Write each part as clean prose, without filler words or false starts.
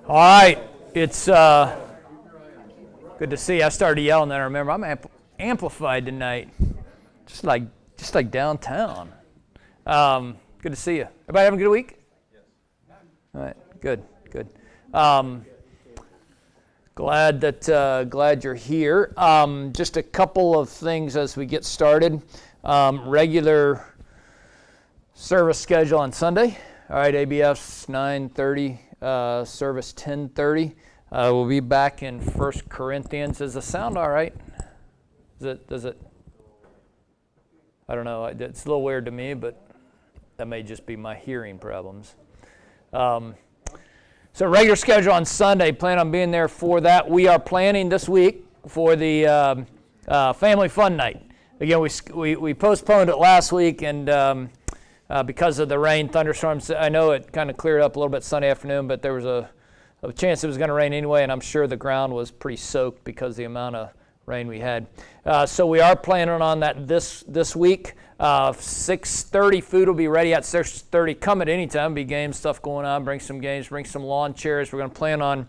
All right, it's good to see you. I started yelling then. I remember I'm amplified tonight, just like downtown. Good to see you. Everybody having a good week? Yes. All right, good. Glad you're here. Just a couple of things as we get started. Regular service schedule on Sunday. All right, ABF's 9:30. Service 10:30. We'll be back in 1 Corinthians. Is the sound all right? Does it? I don't know. It's a little weird to me, but that may just be my hearing problems. So regular schedule on Sunday. Plan on being there for that. We are planning this week for the family fun night. Again, we postponed it last week, and because of the rain, thunderstorms, I know it kind of cleared up a little bit Sunday afternoon, but there was a chance it was going to rain anyway, and I'm sure the ground was pretty soaked because of the amount of rain we had. So we are planning on that this week. 6:30 food will be ready at 6:30. Come at any time. Be game stuff going on. Bring some games. Bring some lawn chairs. We're going to plan on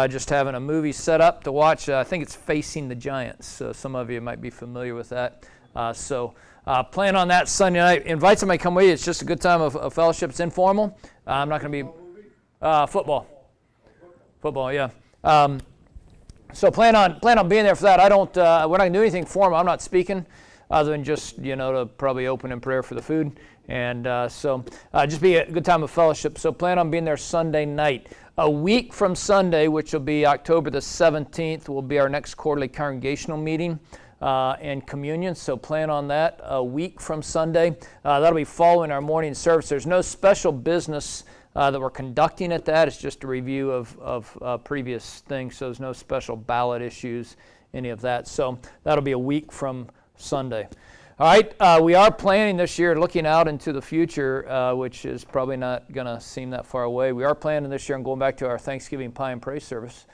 just having a movie set up to watch. I think it's Facing the Giants. So some of you might be familiar with that. Plan on that Sunday night. Invite somebody to come with you. It's just a good time of fellowship. It's informal. I'm not going to be football. Football, yeah. So plan on being there for that. We're not going to do anything formal. I'm not speaking, other than just to probably open in prayer for the food, and just be a good time of fellowship. So plan on being there Sunday night. A week from Sunday, which will be October the 17th, will be our next quarterly congregational meeting. And communion, so plan on that a week from Sunday. That'll be following our morning service. There's no special business that we're conducting at that. It's just a review of previous things, so there's no special ballot issues, any of that. So that'll be a week from Sunday. All right, we are planning this year, looking out into the future, which is probably not going to seem that far away. We are planning this year on going back to our Thanksgiving Pie and Praise service.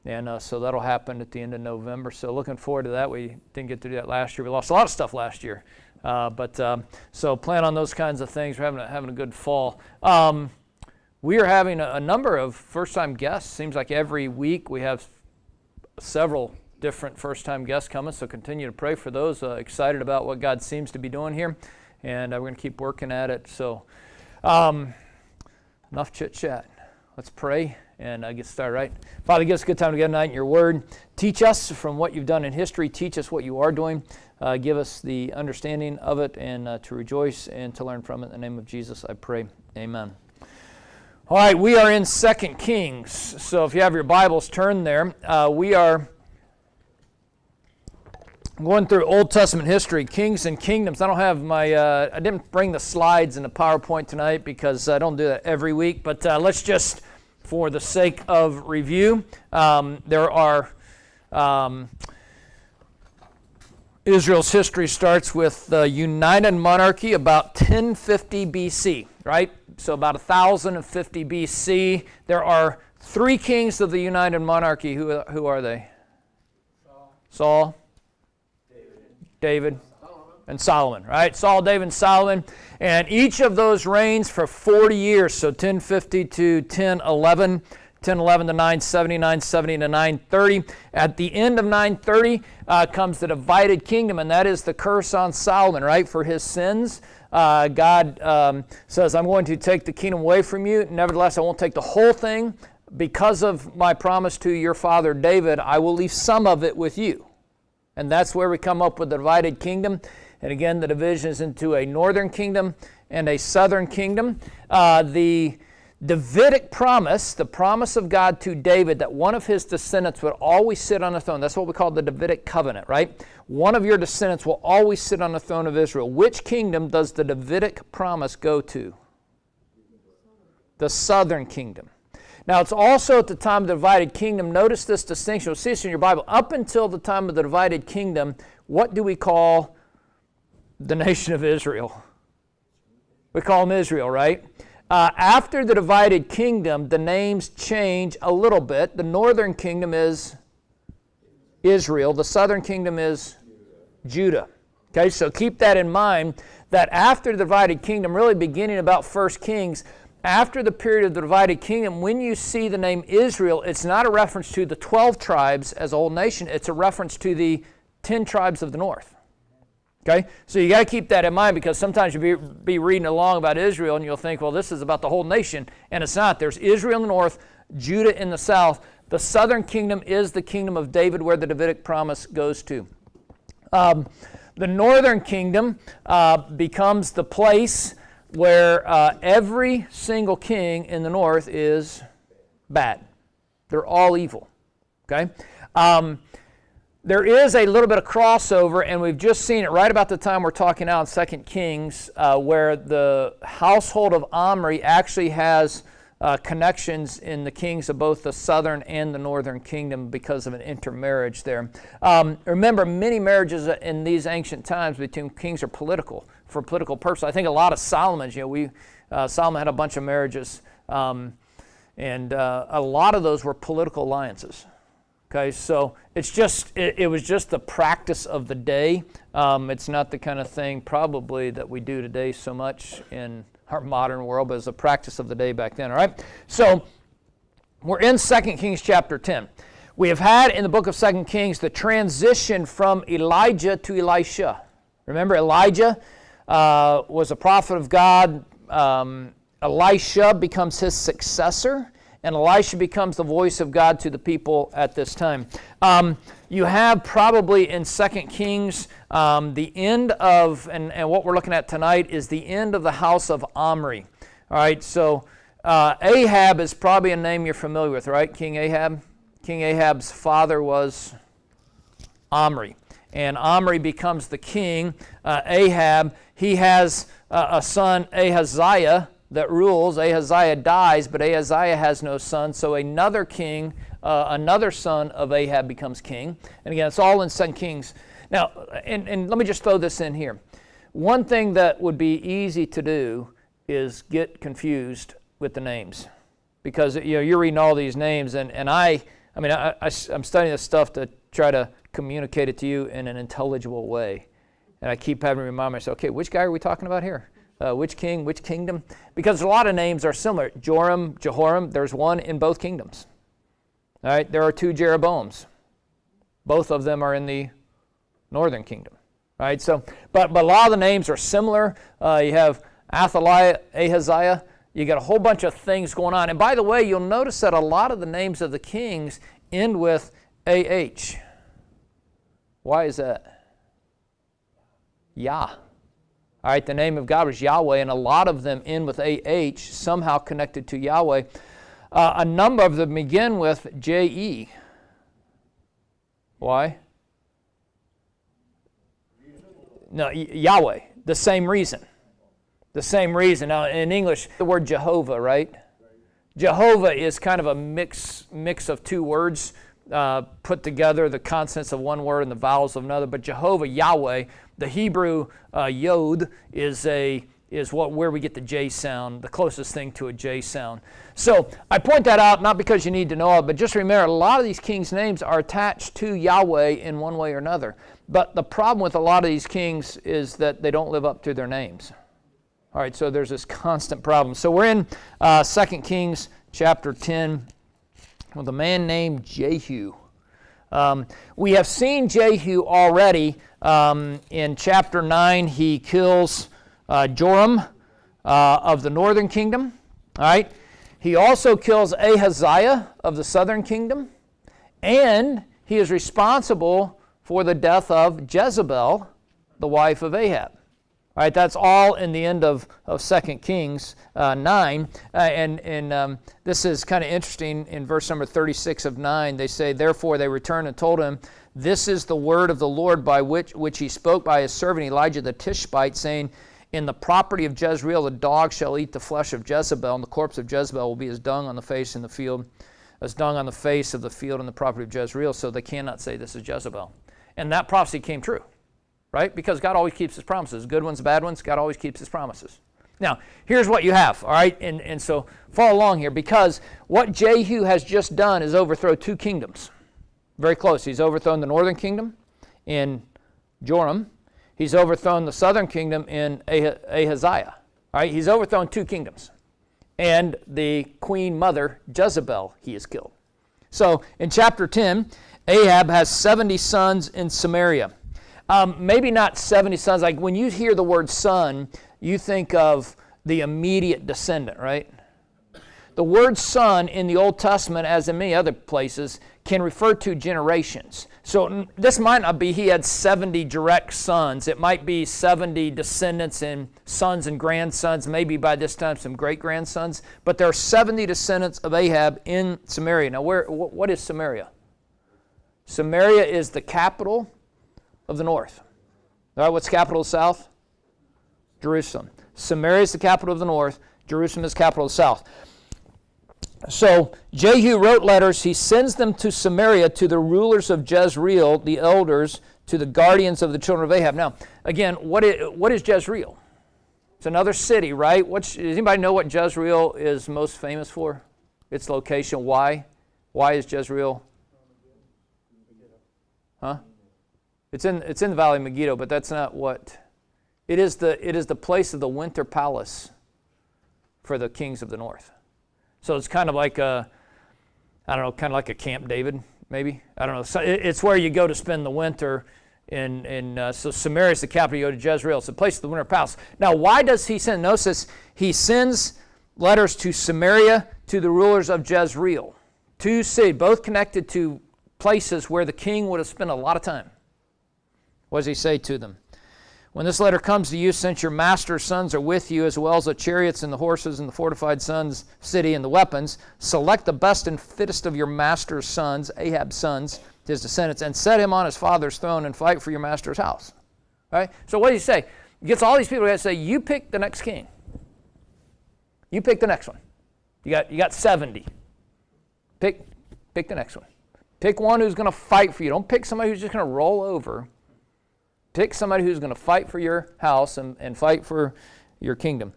And so that'll happen at the end of November. So looking forward to that. We didn't get to do that last year. We lost a lot of stuff last year. So plan on those kinds of things. We're having a good fall. We are having a number of first-time guests. Seems like every week we have several different first-time guests coming. So continue to pray for those. Excited about what God seems to be doing here. And we're going to keep working at it. So enough chit-chat. Let's pray and get started, right? Father, give us a good time to get tonight in your word. Teach us from what you've done in history. Teach us what you are doing. Give us the understanding of it and to rejoice and to learn from it. In the name of Jesus, I pray. Amen. All right, we are in 2 Kings. So if you have your Bibles, turn there. We are going through Old Testament history, kings and kingdoms. I don't have I didn't bring the slides in the PowerPoint tonight because I don't do that every week. But let's just, for the sake of review, there are Israel's history starts with the United Monarchy about 1050 BC, right? So about 1050 BC. There are three kings of the United Monarchy. Who are they? Saul, David, and Solomon, right? Saul, David, and Solomon. And each of those reigns for 40 years, so 1050 to 1011, 1011 to 970, 970 to 930. At the end of 930 comes the divided kingdom, and that is the curse on Solomon, right, for his sins. God says, I'm going to take the kingdom away from you. Nevertheless, I won't take the whole thing. Because of my promise to your father David, I will leave some of it with you. And that's where we come up with the divided kingdom. And again, the division is into a northern kingdom and a southern kingdom. The Davidic promise, the promise of God to David that one of his descendants would always sit on the throne. That's what we call the Davidic covenant, right? One of your descendants will always sit on the throne of Israel. Which kingdom does the Davidic promise go to? The southern kingdom. Now, it's also at the time of the divided kingdom. Notice this distinction. You'll see this in your Bible. Up until the time of the divided kingdom, what do we call the nation of Israel? We call them Israel, right? After the divided kingdom, the names change a little bit. The northern kingdom is Israel. The southern kingdom is Judah. Okay, so keep that in mind, that after the divided kingdom, really beginning about 1 Kings, after the period of the divided kingdom, when you see the name Israel, it's not a reference to the 12 tribes as a whole nation, it's a reference to the 10 tribes of the north. Okay, so you got to keep that in mind, because sometimes you'll be reading along about Israel and you'll think, well, this is about the whole nation, and it's not. There's Israel in the north, Judah in the south. The southern kingdom is the kingdom of David, where the Davidic promise goes to. The northern kingdom becomes the place where every single king in the north is bad. They're all evil. Okay? There is a little bit of crossover, and we've just seen it right about the time we're talking now in 2 Kings, where the household of Omri actually has connections in the kings of both the southern and the northern kingdom because of an intermarriage there. Remember, many marriages in these ancient times between kings are political, for political purposes. I think a lot of Solomon's, Solomon had a bunch of marriages, and a lot of those were political alliances. Okay, so it was just the practice of the day. It's not the kind of thing probably that we do today so much in our modern world, but it's a practice of the day back then. All right, so we're in 2 Kings chapter 10. We have had in the book of 2 Kings the transition from Elijah to Elisha. Remember, Elijah was a prophet of God. Elisha becomes his successor, and Elisha becomes the voice of God to the people at this time. You have probably in 2 Kings the end of, and what we're looking at tonight is the end of the house of Omri. All right, so Ahab is probably a name you're familiar with, right? King Ahab. King Ahab's father was Omri, and Omri becomes the king. Ahab, he has a son, Ahaziah, that rules. Ahaziah dies, but Ahaziah has no son, so another king, another son of Ahab becomes king. And again, it's all in 2 Kings. Now, and let me just throw this in here. One thing that would be easy to do is get confused with the names, because you're reading all these names, and I'm studying this stuff to try to communicate it to you in an intelligible way, and I keep having to remind myself, okay, which guy are we talking about here? Which king, which kingdom? Because a lot of names are similar. Joram, Jehoram, there's one in both kingdoms. All right, there are two Jeroboams. Both of them are in the northern kingdom. All right, so, but a lot of the names are similar. You have Athaliah, Ahaziah. You got a whole bunch of things going on. And by the way, you'll notice that a lot of the names of the kings end with AH. Why is that? Yah. All right, the name of God was Yahweh, and a lot of them end with AH, somehow connected to Yahweh. A number of them begin with JE. Why? No, Yahweh, the same reason. The same reason. Now, in English, the word Jehovah, right? Jehovah is kind of a mix of two words put together, the consonants of one word and the vowels of another. But Jehovah, Yahweh, the Hebrew Yod is where we get the J sound, the closest thing to a J sound. So I point that out not because you need to know it, but just remember a lot of these kings' names are attached to Yahweh in one way or another. But the problem with a lot of these kings is that they don't live up to their names. All right, so there's this constant problem. So we're in 2 Kings chapter 10 with a man named Jehu. We have seen Jehu already. In chapter 9, he kills Joram of the northern kingdom. All right. He also kills Ahaziah of the southern kingdom. And he is responsible for the death of Jezebel, the wife of Ahab. All right, that's all in the end of 2 Kings 9. And this is kind of interesting. In verse number 36 of 9, they say, "Therefore they returned and told him, this is the word of the Lord by which he spoke by his servant Elijah the Tishbite, saying, in the property of Jezreel the dog shall eat the flesh of Jezebel, and the corpse of Jezebel will be as dung on the face in the field, as dung on the face of the field in the property of Jezreel, so they cannot say this is Jezebel." And that prophecy came true. Right? Because God always keeps his promises. Good ones, bad ones, God always keeps his promises. Now, here's what you have, all right? And so follow along here, because what Jehu has just done is overthrow two kingdoms. Very close. He's overthrown the northern kingdom in Joram. He's overthrown the southern kingdom in Ahaziah. All right, he's overthrown 2 kingdoms. And the queen mother, Jezebel, he has killed. So in chapter 10, Ahab has 70 sons in Samaria. Maybe not 70 sons. Like when you hear the word son, you think of the immediate descendant, right? The word son in the Old Testament, as in many other places, can refer to generations. So this might not be he had 70 direct sons. It might be 70 descendants and sons and grandsons, maybe by this time some great-grandsons. But there are 70 descendants of Ahab in Samaria. Now, what is Samaria? Samaria is the capital of the north. All right, what's the capital of the south? Jerusalem. Samaria is the capital of the north. Jerusalem is the capital of the south. So Jehu wrote letters. He sends them to Samaria, to the rulers of Jezreel, the elders, to the guardians of the children of Ahab. Now, again, what is Jezreel? It's another city, right? Does anybody know what Jezreel is most famous for? Its location. Why? Why is Jezreel? Huh? It's in the Valley of Megiddo, but that's not what. It is the place of the winter palace for the kings of the north. So it's kind of like kind of like a Camp David, maybe. I don't know. So it's where you go to spend the winter. So Samaria is the capital. You go to Jezreel. It's the place of the winter palace. Now, why does he send? Notice he sends letters to Samaria, to the rulers of Jezreel. 2 cities, both connected to places where the king would have spent a lot of time. What does he say to them? When this letter comes to you, since your master's sons are with you, as well as the chariots and the horses and the fortified city and the weapons, select the best and fittest of your master's sons, Ahab's sons, his descendants, and set him on his father's throne and fight for your master's house. All right? So what does he say? He gets all these people to say, you pick the next king. You pick the next one. You got 70. Pick the next one. Pick one who's going to fight for you. Don't pick somebody who's just going to roll over. Pick somebody who's going to fight for your house and fight for your kingdom.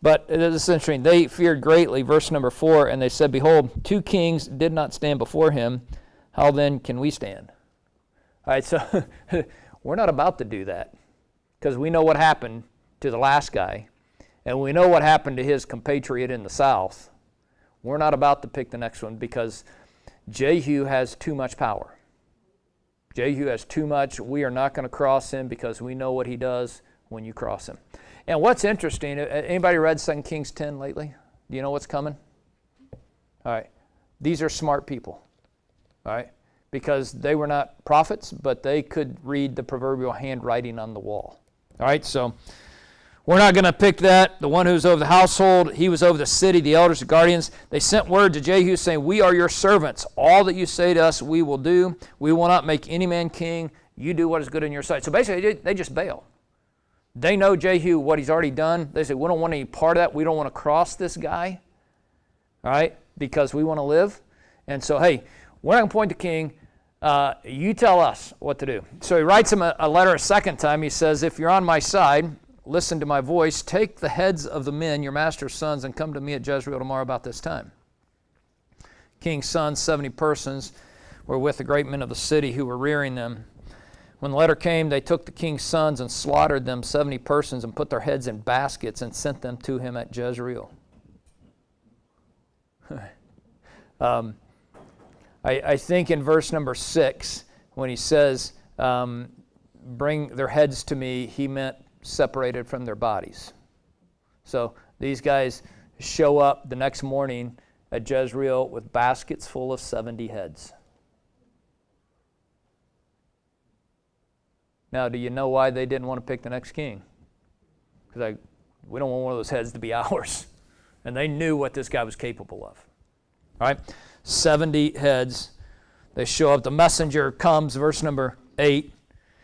But it is interesting. They feared greatly, verse number 4, and they said, behold, 2 kings did not stand before him. How then can we stand? All right, so we're not about to do that because we know what happened to the last guy, and we know what happened to his compatriot in the south. We're not about to pick the next one because Jehu has too much power. Jehu has too much. We are not going to cross him because we know what he does when you cross him. And what's interesting, anybody read 2 Kings 10 lately? Do you know what's coming? All right. These are smart people. All right. Because they were not prophets, but they could read the proverbial handwriting on the wall. All right. So we're not going to pick that. The one who's over the household, he was over the city, the elders, the guardians. They sent word to Jehu saying, we are your servants. All that you say to us, we will do. We will not make any man king. You do what is good in your sight. So basically, they just bail. They know Jehu, what he's already done. They say, we don't want any part of that. We don't want to cross this guy, all right, because we want to live. And so, hey, we're not going to appoint the king. You tell us what to do. So he writes him a letter a second time. He says, if you're on my side, listen to my voice, take the heads of the men, your master's sons, and come to me at Jezreel tomorrow about this time. King's sons, 70 persons, were with the great men of the city who were rearing them. When the letter came, they took the king's sons and slaughtered them, 70 persons, and put their heads in baskets and sent them to him at Jezreel. I think in verse number 6, when he says, bring their heads to me, he meant separated from their bodies. So these guys show up the next morning at Jezreel with baskets full of 70 heads. Now, do you know why they didn't want to pick the next king? Because we don't want one of those heads to be ours. And they knew what this guy was capable of. All right, 70 heads. They show up. The messenger comes, verse number 8. It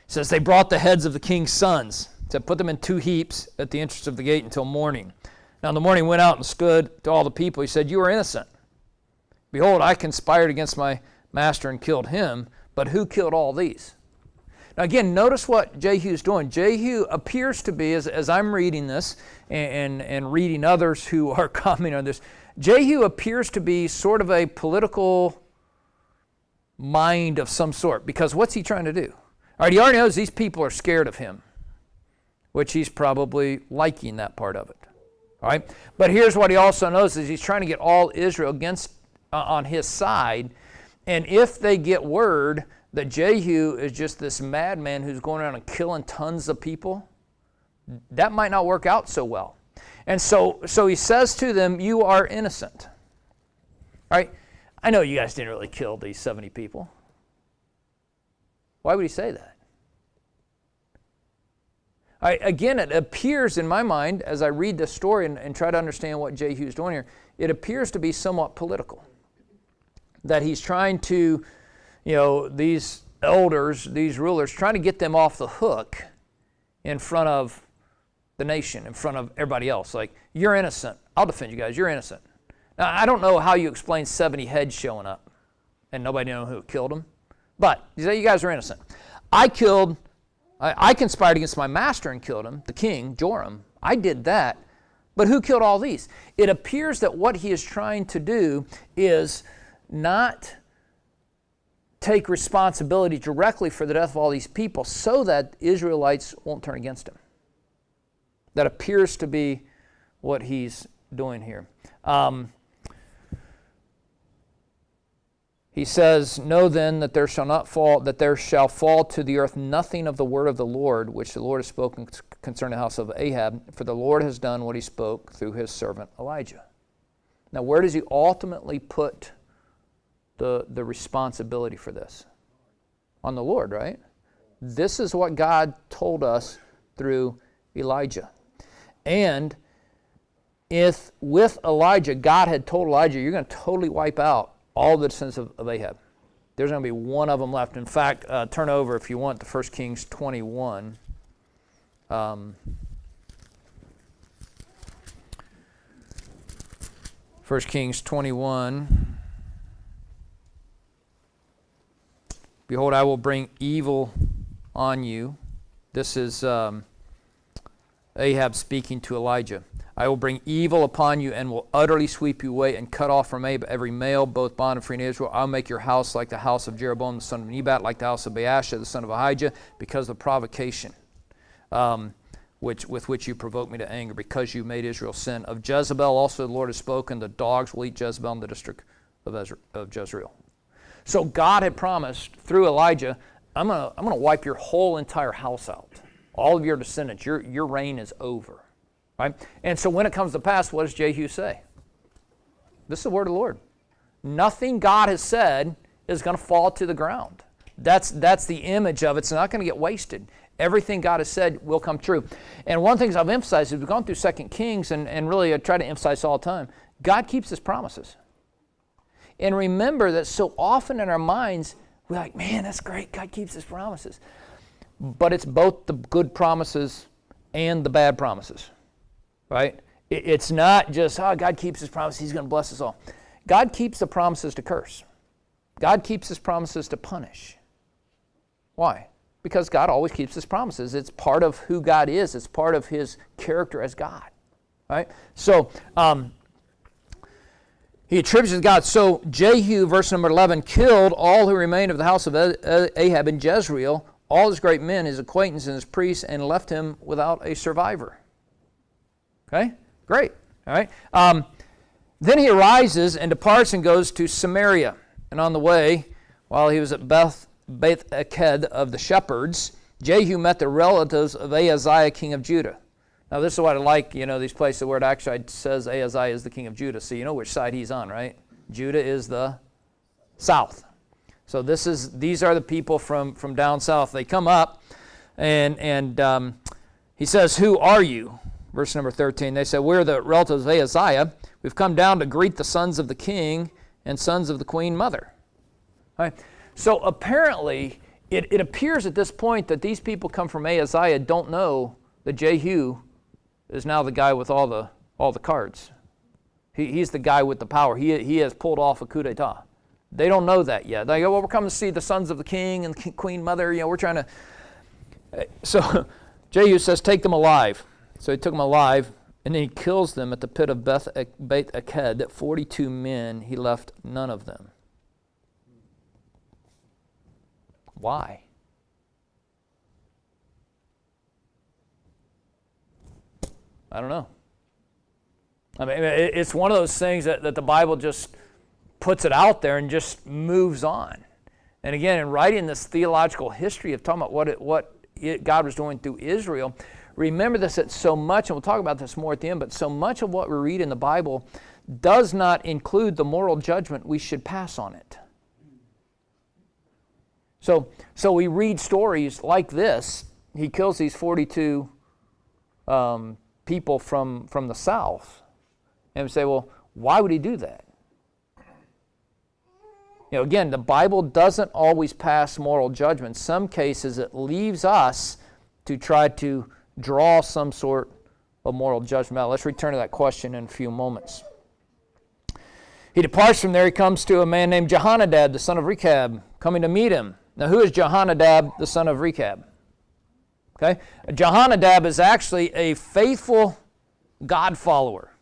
says, they brought the heads of the king's sons. To put them in 2 heaps at the entrance of the gate until morning. Now in the morning went out and stood to all the people. He said, you are innocent. Behold, I conspired against my master and killed him. But who killed all these? Now again, notice what Jehu's doing. Jehu appears to be, as I'm reading this and reading others who are commenting on this, Jehu appears to be sort of a political mind of some sort. Because what's he trying to do? All right, he already knows these people are scared of him. which he's probably liking that part of it. All right? But here's what he also knows is he's trying to get all Israel against on his side. And if they get word that Jehu is just this madman who's going around and killing tons of people, that might not work out so well. And so he says to them, you are innocent. All right? I know you guys didn't really kill these 70 people. Why would he say that? Again, it appears in my mind, as I read this story and try to understand what Jehu's doing here, it appears to be somewhat political. That he's trying to, these elders, these rulers, trying to get them off the hook in front of the nation, in front of everybody else. Like, you're innocent. I'll defend you guys. You're innocent. Now, I don't know how you explain 70 heads showing up and nobody knows who killed them. But you say you guys are innocent. I conspired against my master and killed him, the king, Joram. I did that. But who killed all these? It appears that what he is trying to do is not take responsibility directly for the death of all these people so that Israelites won't turn against him. That appears to be what he's doing here. He says, know then that there shall fall to the earth nothing of the word of the Lord, which the Lord has spoken concerning the house of Ahab, for the Lord has done what he spoke through his servant Elijah. Now, where does he ultimately put the responsibility for this? On the Lord, right? This is what God told us through Elijah. And if with Elijah, God had told Elijah, you're going to totally wipe out all the descendants of Ahab. There's going to be one of them left. In fact, turn over, if you want, to 1 Kings 21. 1 Kings 21. Behold, I will bring evil on you. This is Ahab speaking to Elijah. I will bring evil upon you and will utterly sweep you away and cut off from every male, both bond and free in Israel. I'll make your house like the house of Jeroboam, the son of Nebat, like the house of Baasha, the son of Ahijah, because of provocation with which you provoked me to anger, because you made Israel sin. Of Jezebel also the Lord has spoken, the dogs will eat Jezebel in the district of Jezreel. So God had promised through Elijah, I'm gonna wipe your whole entire house out. All of your descendants, your reign is over. Right? And so when it comes to pass, what does Jehu say? This is the word of the Lord. Nothing God has said is going to fall to the ground. That's the image of it. It's not going to get wasted. Everything God has said will come true. And one of the things I've emphasized is we've gone through 2 Kings and really I try to emphasize all the time. God keeps his promises. And remember that so often in our minds, we're like, man, that's great. God keeps his promises. But it's both the good promises and the bad promises. Right? It's not just, God keeps his promise, he's going to bless us all. God keeps the promises to curse. God keeps his promises to punish. Why? Because God always keeps his promises. It's part of who God is. It's part of his character as God. Right? So, he attributes to God. So, Jehu, verse number 11, killed all who remained of the house of Ahab in Jezreel, all his great men, his acquaintances, and his priests, and left him without a survivor. Okay, great. All right. Then he arises and departs and goes to Samaria. And on the way, while he was at Beth Eked of the shepherds, Jehu met the relatives of Ahaziah, king of Judah. Now, this is what I like, these places where it actually says Ahaziah is the king of Judah. So you know which side he's on, right? Judah is the south. So these are the people from down south. They come up, and he says, who are you? Verse number 13, they said, we're the relatives of Ahaziah. We've come down to greet the sons of the king and sons of the queen mother. All right. So apparently, it appears at this point that these people come from Ahaziah don't know that Jehu is now the guy with all the cards. He's the guy with the power. He has pulled off a coup d'etat. They don't know that yet. They go, well, we're coming to see the sons of the king and the queen mother. We're trying to. So Jehu says, take them alive. So he took them alive, and then he kills them at the pit of Beth Eked. 42 men, he left none of them. Why? I don't know. I mean, it's one of those things that the Bible just puts it out there and just moves on. And again, in writing this theological history of talking about what God was doing through Israel, remember this, that so much, and we'll talk about this more at the end, but so much of what we read in the Bible does not include the moral judgment we should pass on it. So we read stories like this. He kills these 42 people from the south. And we say, well, why would he do that? You know, again, the Bible doesn't always pass moral judgment. In some cases, it leaves us to try to draw some sort of moral judgment out. Let's return to that question in a few moments. He departs from there. He comes to a man named Jehonadab, the son of Rechab, coming to meet him. Now, who is Jehonadab, the son of Rechab? Okay, Jehonadab is actually a faithful God follower.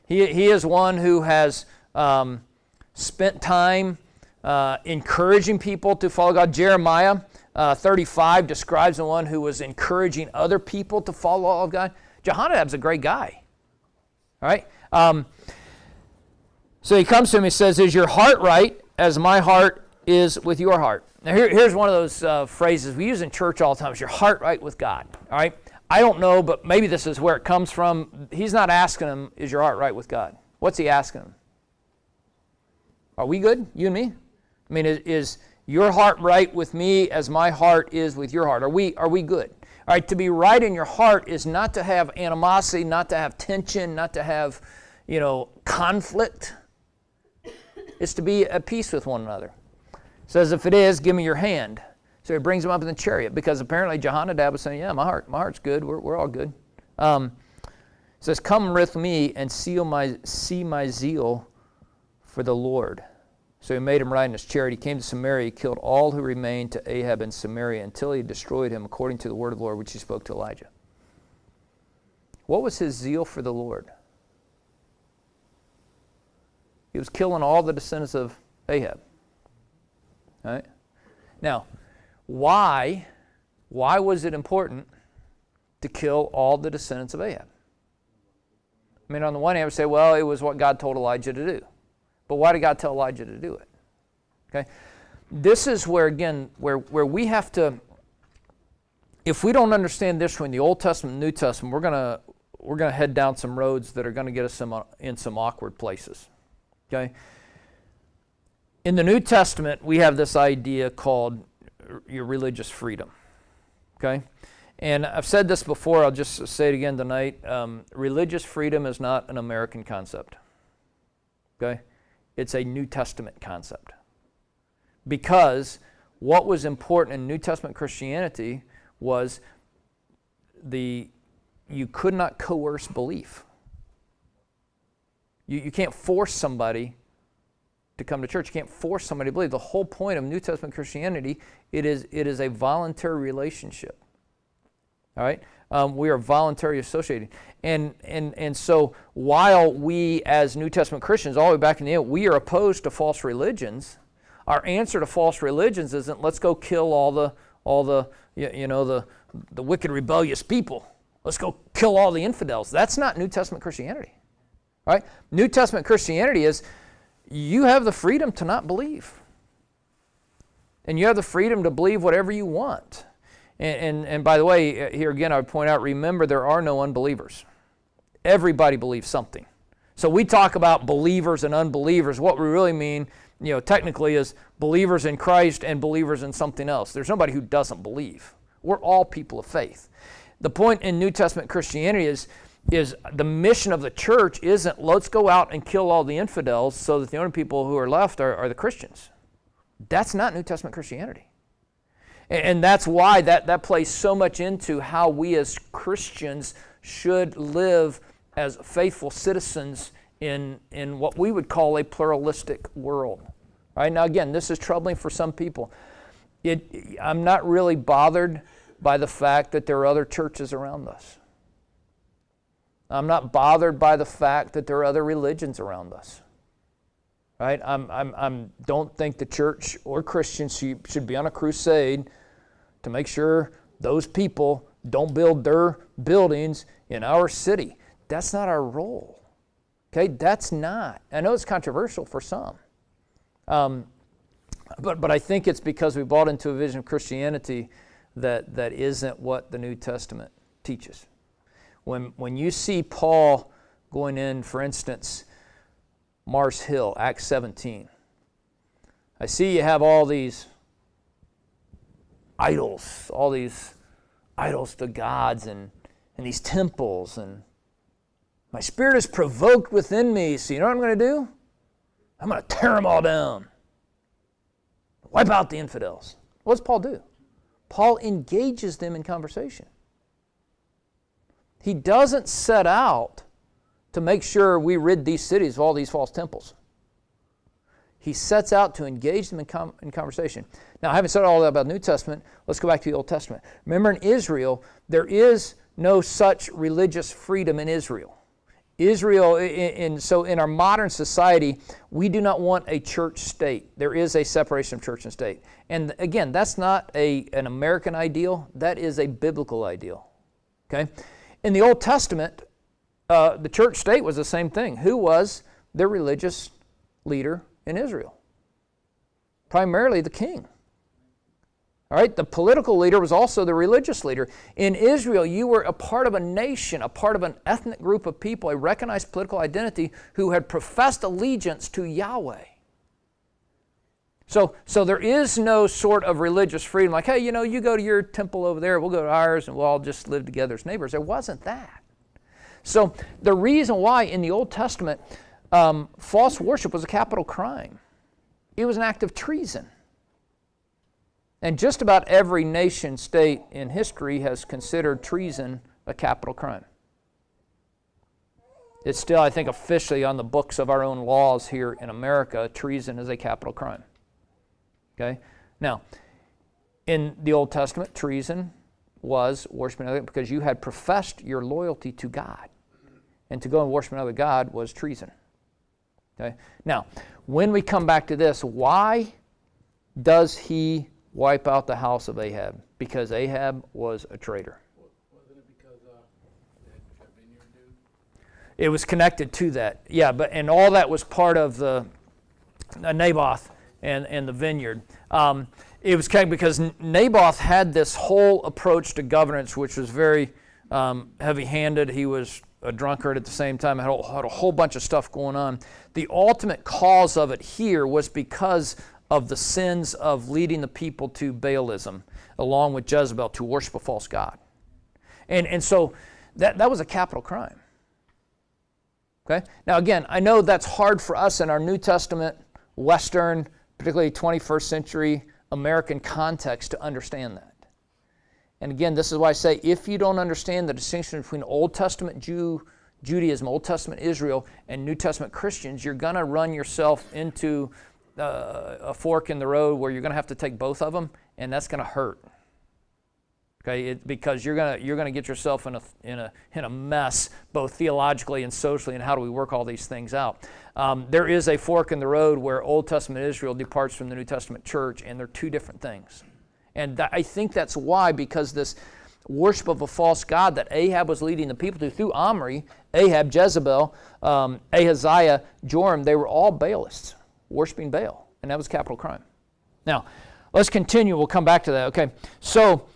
He is one who has spent time encouraging people to follow God. Jeremiah 35 describes the one who was encouraging other people to follow all of God. Jehonadab's a great guy. All right? So he comes to him, he says, is your heart right as my heart is with your heart? Now here's one of those phrases we use in church all the time. Is your heart right with God? All right? I don't know, but maybe this is where it comes from. He's not asking him, is your heart right with God? What's he asking him? Are we good, you and me? I mean, is your heart right with me as my heart is with your heart? Are we good? All right, to be right in your heart is not to have animosity, not to have tension, not to have, conflict. It's to be at peace with one another. Says, if it is, give me your hand. So he brings him up in the chariot, because apparently Jehonadab was saying, yeah, my heart's good. We're all good. Says, come with me and see my zeal for the Lord. So he made him ride in his chariot. He came to Samaria. He killed all who remained to Ahab in Samaria until he destroyed him according to the word of the Lord, which he spoke to Elijah. What was his zeal for the Lord? He was killing all the descendants of Ahab. All right? Now, why was it important to kill all the descendants of Ahab? I mean, on the one hand, we say, well, it was what God told Elijah to do. But why did God tell Elijah to do it? Okay? This is where, again, where we have to, if we don't understand this from the Old Testament and New Testament, we're gonna head down some roads that are going to get us in some awkward places. Okay? In the New Testament, we have this idea called your religious freedom. Okay? And I've said this before, I'll just say it again tonight. Religious freedom is not an American concept. Okay? It's a New Testament concept. Because what was important in New Testament Christianity was you could not coerce belief. You can't force somebody to come to church. You can't force somebody to believe. The whole point of New Testament Christianity, it is a voluntary relationship. All right? We are voluntarily associated. And so while we as New Testament Christians, all the way back in the end, we are opposed to false religions, our answer to false religions isn't let's go kill all the wicked rebellious people. Let's go kill all the infidels. That's not New Testament Christianity. All right? New Testament Christianity is you have the freedom to not believe. And you have the freedom to believe whatever you want. And by the way, here again, I would point out, remember, there are no unbelievers. Everybody believes something. So we talk about believers and unbelievers. What we really mean, technically is believers in Christ and believers in something else. There's nobody who doesn't believe. We're all people of faith. The point in New Testament Christianity is the mission of the church isn't let's go out and kill all the infidels so that the only people who are left are the Christians. That's not New Testament Christianity. And that's why that plays so much into how we as Christians should live as faithful citizens in what we would call a pluralistic world. All right, now again, this is troubling for some people. I'm not really bothered by the fact that there are other churches around us. I'm not bothered by the fact that there are other religions around us. Right? I don't think the church or Christians should be on a crusade to make sure those people Don't build their buildings in our city. That's not our role. Okay, that's not. I know it's controversial for some. But I think it's because we bought into a vision of Christianity that isn't what the New Testament teaches. When you see Paul going in, for instance, Mars Hill, Acts 17, I see you have all these idols to gods and these temples, and my spirit is provoked within me, so you know what I'm going to do? I'm going to tear them all down. Wipe out the infidels. What does Paul do? Paul engages them in conversation. He doesn't set out to make sure we rid these cities of all these false temples. He sets out to engage them in conversation. Now, I haven't said all that about the New Testament. Let's go back to the Old Testament. Remember, in Israel, there is no such religious freedom in Israel. So in our modern society, we do not want a church state. There is a separation of church and state. And again, that's not an American ideal. That is a biblical ideal. Okay? In the Old Testament, the church state was the same thing. Who was the religious leader in Israel? Primarily the king. All right, the political leader was also the religious leader. In Israel, you were a part of a nation, a part of an ethnic group of people, a recognized political identity who had professed allegiance to Yahweh. So there is no sort of religious freedom like, hey, you go to your temple over there, we'll go to ours, and we'll all just live together as neighbors. There wasn't that. So the reason why in the Old Testament false worship was a capital crime. It was an act of treason. And just about every nation state in history has considered treason a capital crime. It's still, I think, officially on the books of our own laws here in America, treason is a capital crime. Okay? Now, in the Old Testament, treason was worshiping another because you had professed your loyalty to God. And to go and worship another God was treason. Okay? Now, when we come back to this, why does he wipe out the house of Ahab? Because Ahab was a traitor. Wasn't it because that vineyard dude? It was connected to that. Yeah, and all that was part of the Naboth and the vineyard. It was connected because Naboth had this whole approach to governance, which was very heavy-handed. He was a drunkard at the same time, had a whole bunch of stuff going on. The ultimate cause of it here was because of the sins of leading the people to Baalism, along with Jezebel, to worship a false god. And so that was a capital crime. Okay? Now again, I know that's hard for us in our New Testament, Western, particularly 21st century American context to understand that. And again, this is why I say, if you don't understand the distinction between Old Testament Judaism, Old Testament Israel, and New Testament Christians, you're going to run yourself into a fork in the road where you're going to have to take both of them, and that's going to hurt. Okay, because you're going to get yourself in a mess, both theologically and socially, and how do we work all these things out? There is a fork in the road where Old Testament Israel departs from the New Testament church, and they're two different things. And I think that's why, because this worship of a false god that Ahab was leading the people to through Omri, Ahab, Jezebel, Ahaziah, Joram, they were all Baalists, worshiping Baal, and that was a capital crime. Now, let's continue. We'll come back to that. Okay, so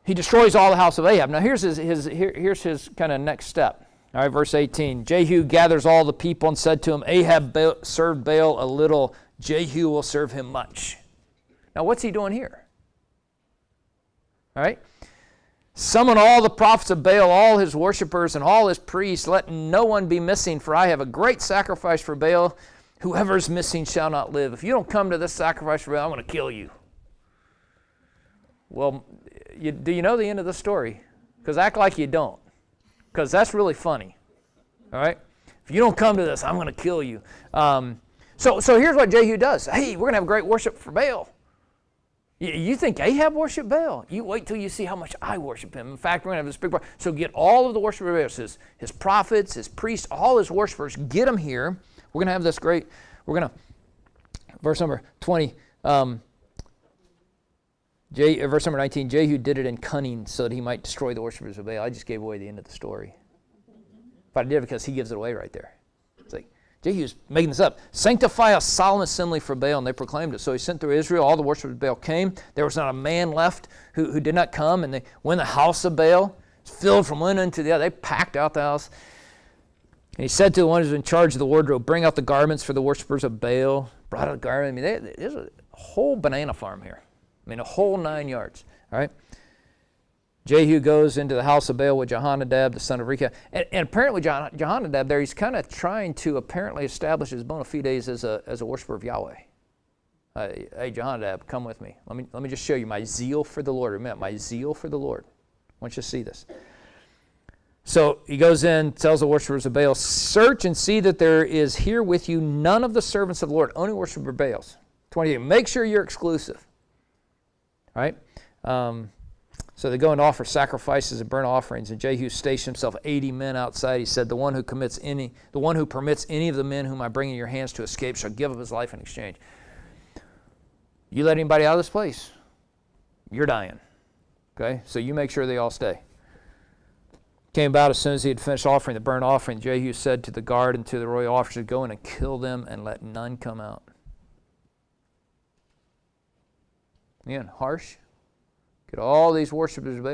he destroys all the house of Ahab. Now, here's his kind of next step. All right, verse 18. Jehu gathers all the people and said to him, Ahab served Baal a little, Jehu will serve him much. Now, what's he doing here? All right. Summon all the prophets of Baal, all his worshipers, and all his priests. Let no one be missing, for I have a great sacrifice for Baal. Whoever is missing shall not live. If you don't come to this sacrifice for Baal, I'm going to kill you. Well, do you know the end of the story? Because act like you don't. Because that's really funny. All right? If you don't come to this, I'm going to kill you. So here's what Jehu does. Hey, we're going to have great worship for Baal. You think Ahab worshiped Baal? You wait till you see how much I worship him. In fact, we're going to have this big party. So get all of the worship of Baal, his prophets, his priests, all his worshipers, get them here. We're going to have this great, Verse number 19, Jehu did it in cunning so that he might destroy the worshipers of Baal. I just gave away the end of the story. But I did it because he gives it away right there. It's like, Jehu's making this up. Sanctify a solemn assembly for Baal, and they proclaimed it. So he sent through Israel, all the worshipers of Baal came. There was not a man left who did not come, and they went in the house of Baal. It's filled from one end to the other. They packed out the house. And he said to the one who's in charge of the wardrobe, bring out the garments for the worshipers of Baal. Brought out a garment. I mean, there's a whole banana farm here. I mean, a whole 9 yards. All right. Jehu goes into the house of Baal with Jehonadab, the son of Rechab. And apparently Jehonadab there, he's kind of trying to apparently establish his bona fides as a worshiper of Yahweh. Hey, Jehonadab, come with me. Let me just show you my zeal for the Lord. Remember, my zeal for the Lord. I want you to see this. So he goes in, tells the worshipers of Baal, search and see that there is here with you none of the servants of the Lord, only worshiper of Baals. 28. Make sure you're exclusive. All right? So they go and offer sacrifices and burnt offerings, and Jehu stationed himself 80 men outside. He said, the one who permits any of the men whom I bring in your hands to escape shall give up his life in exchange. You let anybody out of this place, you're dying. Okay? So you make sure they all stay. Came about as soon as he had finished offering the burnt offering, Jehu said to the guard and to the royal officers, go in and kill them and let none come out. Again, harsh. Get all these worshipers of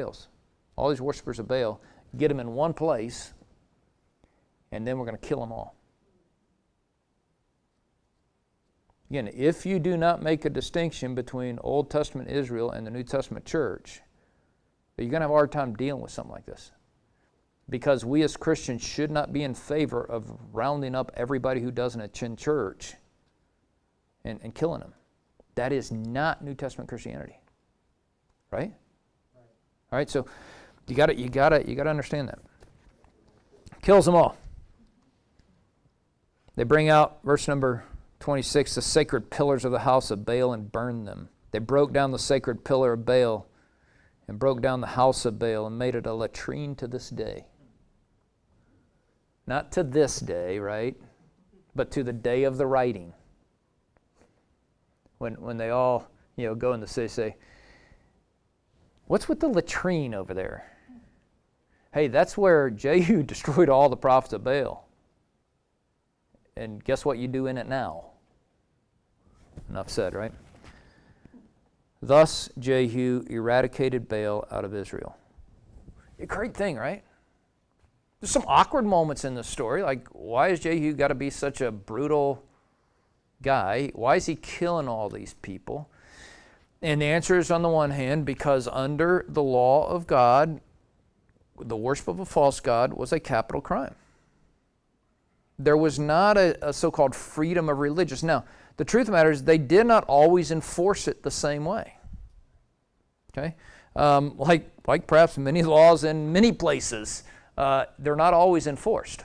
Baal, get them in one place, and then we're going to kill them all. Again, if you do not make a distinction between Old Testament Israel and the New Testament church, you're going to have a hard time dealing with something like this. Because we as Christians should not be in favor of rounding up everybody who doesn't attend church and killing them. That is not New Testament Christianity. Right? All right, so you got to understand that. Kills them all. They bring out, verse number 26, the sacred pillars of the house of Baal and burn them. They broke down the sacred pillar of Baal and broke down the house of Baal and made it a latrine to this day. Not to this day, right? But to the day of the writing. When they all, go in the city, say, what's with the latrine over there? Hey, that's where Jehu destroyed all the prophets of Baal. And guess what you do in it now? Enough said, right? Thus Jehu eradicated Baal out of Israel. A great thing, right? There's some awkward moments in the story, like why has Jehu got to be such a brutal guy? Why is he killing all these people? And the answer is, on the one hand, because under the law of God, the worship of a false god was a capital crime. There was not a so-called freedom of religious. Now, the truth of the matter is they did not always enforce it the same way. Okay? Like perhaps many laws in many places, they're not always enforced.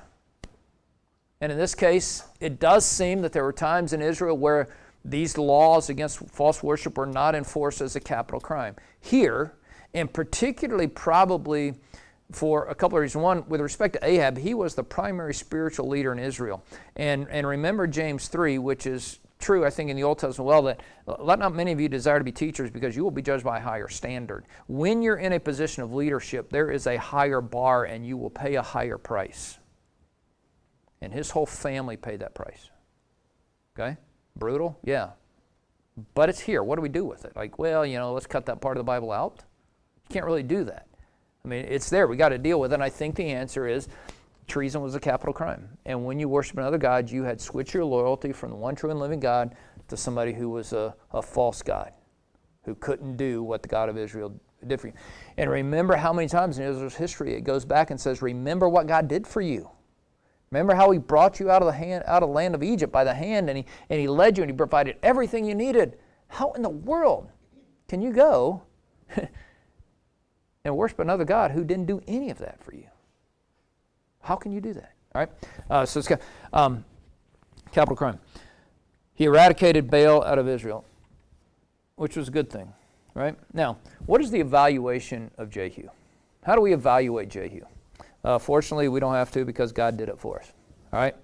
And in this case, it does seem that there were times in Israel where these laws against false worship were not enforced as a capital crime. Here, and particularly probably for a couple of reasons. One, with respect to Ahab, he was the primary spiritual leader in Israel. And remember James 3, which is true, I think, in the Old Testament, well, that let not many of you desire to be teachers because you will be judged by a higher standard. When you're in a position of leadership, there is a higher bar and you will pay a higher price. And his whole family paid that price. Okay? Brutal? Yeah. But it's here. What do we do with it? Like, well, let's cut that part of the Bible out. You can't really do that. I mean, it's there. We got to deal with it. And I think the answer is treason was a capital crime. And when you worship another god, you had switched your loyalty from the one true and living God to somebody who was a false god, who couldn't do what the God of Israel did for you. And remember how many times in Israel's history it goes back and says, remember what God did for you. Remember how he brought you out of the land of Egypt by the hand, and he led you and he provided everything you needed. How in the world can you go and worship another God who didn't do any of that for you? How can you do that? All right. So it's capital crime. He eradicated Baal out of Israel, which was a good thing. Right? Now, what is the evaluation of Jehu? How do we evaluate Jehu? Fortunately, we don't have to because God did it for us. All right?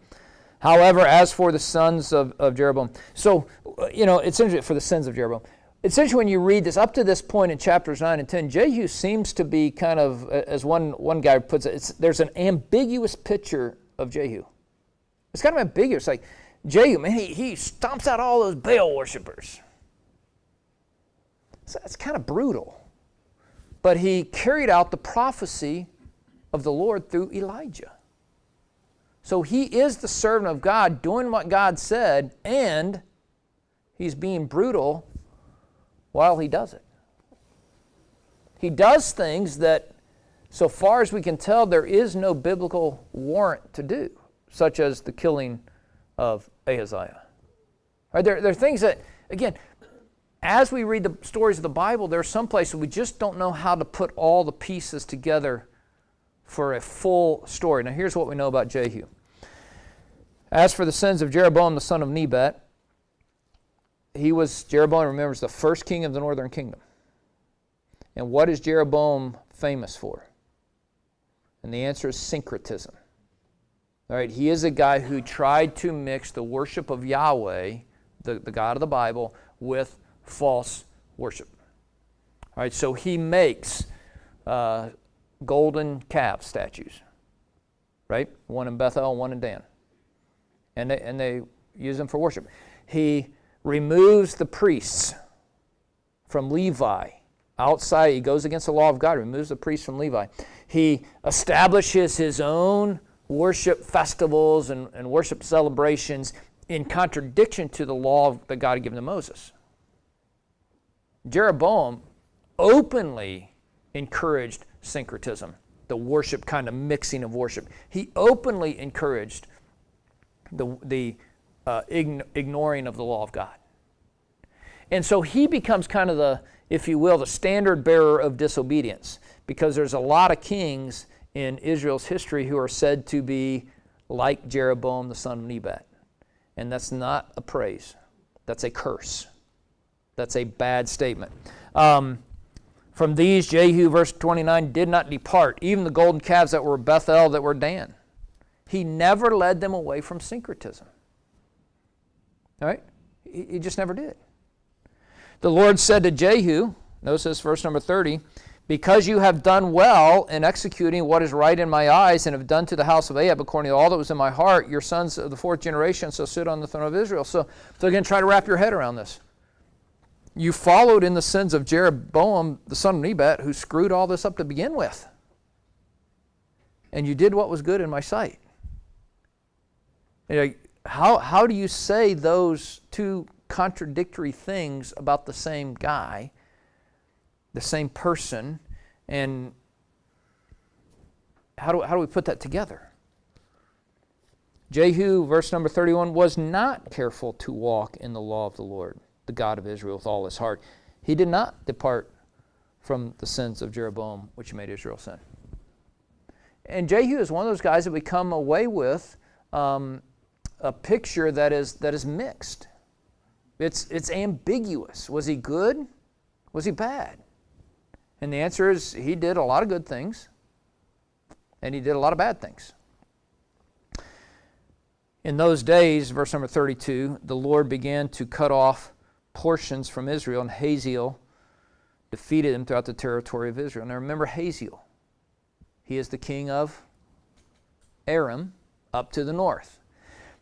However, as for the sons of Jeroboam, so, it's interesting for the sons of Jeroboam. essentially when you read this, up to this point in chapters 9 and 10, Jehu seems to be kind of, as one guy puts it, there's an ambiguous picture of Jehu. It's kind of ambiguous. Like, Jehu, man, he stomps out all those Baal worshipers. So it's kind of brutal. But he carried out the prophecy of the Lord through Elijah. So he is the servant of God doing what God said, and he's being brutal while he does it. He does things that, so far as we can tell, there is no biblical warrant to do, such as the killing of Ahaziah. Right? There are things that, again, as we read the stories of the Bible, there are some places we just don't know how to put all the pieces together for a full story. Now here's what we know about Jehu. As for the sins of Jeroboam the son of Nebat, Jeroboam, remembers, the first king of the northern kingdom. And what is Jeroboam famous for? And the answer is syncretism. All right, he is a guy who tried to mix the worship of Yahweh, the God of the Bible, with false worship. All right, so he makes golden calf statues, right? One in Bethel, one in Dan. And they use them for worship. He removes the priests from Levi outside. He goes against the law of God, removes the priests from Levi. He establishes his own worship festivals and worship celebrations in contradiction to the law that God had given to Moses. Jeroboam openly encouraged syncretism, the worship kind of mixing of worship. He openly encouraged the ignoring of the law of God. And so he becomes kind of the, if you will, the standard bearer of disobedience, because there's a lot of kings in Israel's history who are said to be like Jeroboam the son of Nebat. And that's not a praise. That's a curse. That's a bad statement. From these, Jehu, verse 29, did not depart, even the golden calves that were Bethel, that were Dan. He never led them away from syncretism. All right? He just never did. The Lord said to Jehu, notice this, verse number 30, because you have done well in executing what is right in my eyes and have done to the house of Ahab according to all that was in my heart, your sons of the fourth generation shall sit on the throne of Israel. So again, try to wrap your head around this. You followed in the sins of Jeroboam, the son of Nebat, who screwed all this up to begin with. And you did what was good in my sight. You know, how do you say those two contradictory things about the same guy, the same person, and how do we put that together? Jehu, verse number 31, was not careful to walk in the law of the Lord, the God of Israel, with all his heart. He did not depart from the sins of Jeroboam, which made Israel sin. And Jehu is one of those guys that we come away with a picture that is mixed. It's ambiguous. Was he good? Was he bad? And the answer is he did a lot of good things, and he did a lot of bad things. In those days, verse number 32, the Lord began to cut off portions from Israel, and Hazael defeated him throughout the territory of Israel. Now remember Hazael. He is the king of Aram up to the north.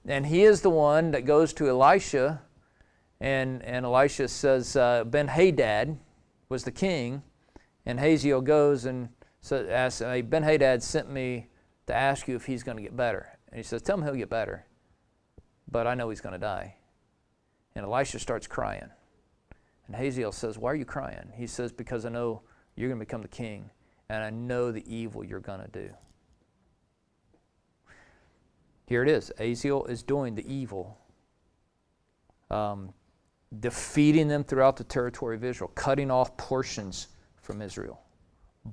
And he is the one that goes to Elisha, and Elisha says, Ben-Hadad was the king, and Hazael goes and asks, Ben-Hadad sent me to ask you if he's going to get better. And he says, tell him he'll get better, but I know he's going to die. And Elisha starts crying. And Hazael says, why are you crying? He says, because I know you're going to become the king, and I know the evil you're going to do. Here it is. Hazael is doing the evil, defeating them throughout the territory of Israel, cutting off portions from Israel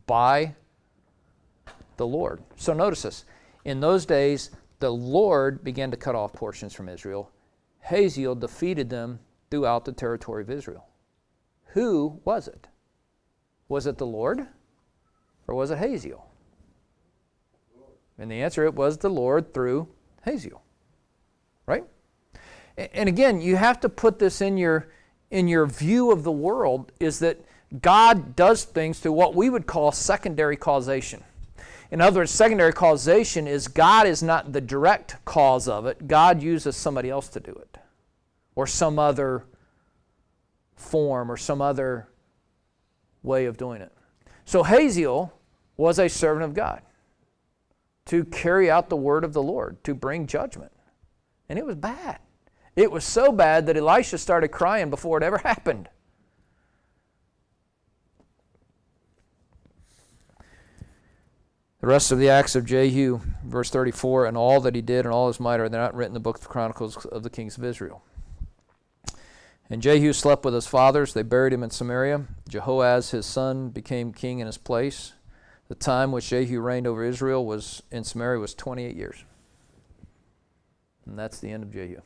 by the Lord. So notice this. In those days, the Lord began to cut off portions from Israel. Hazael defeated them throughout the territory of Israel. Who was it? Was it the Lord, or was it Hazael? And the answer, it was the Lord through Hazael. Right? And again, you have to put this in your in your view of the world is that God does things through what we would call secondary causation. In other words, secondary causation is God is not the direct cause of it. God uses somebody else to do it, or some other form or some other way of doing it. So Hazael was a servant of God to carry out the word of the Lord, to bring judgment. And it was bad. It was so bad that Elisha started crying before it ever happened. The rest of the acts of Jehu, verse 34, and all that he did and all his might, are they not written in the book of Chronicles of the kings of Israel? And Jehu slept with his fathers. They buried him in Samaria. Jehoaz, his son, became king in his place. The time which Jehu reigned over Israel was in Samaria was 28 years. And that's the end of Jehu.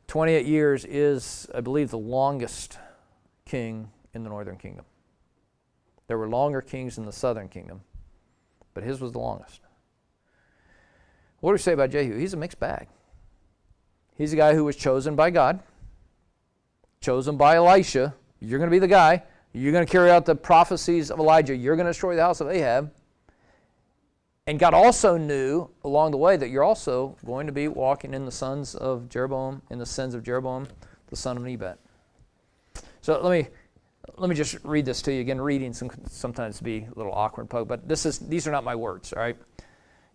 28 years is, I believe, the longest king in the northern kingdom. There were longer kings in the southern kingdom, but his was the longest. What do we say about Jehu? He's a mixed bag. He's a guy who was chosen by God, chosen by Elisha. You're going to be the guy. You're going to carry out the prophecies of Elijah. You're going to destroy the house of Ahab. And God also knew along the way that you're also going to be walking in the sons of Jeroboam, in the sins of Jeroboam, the son of Nebat. So let me just read this to you again. Reading sometimes be a little awkward, but these are not my words, all right?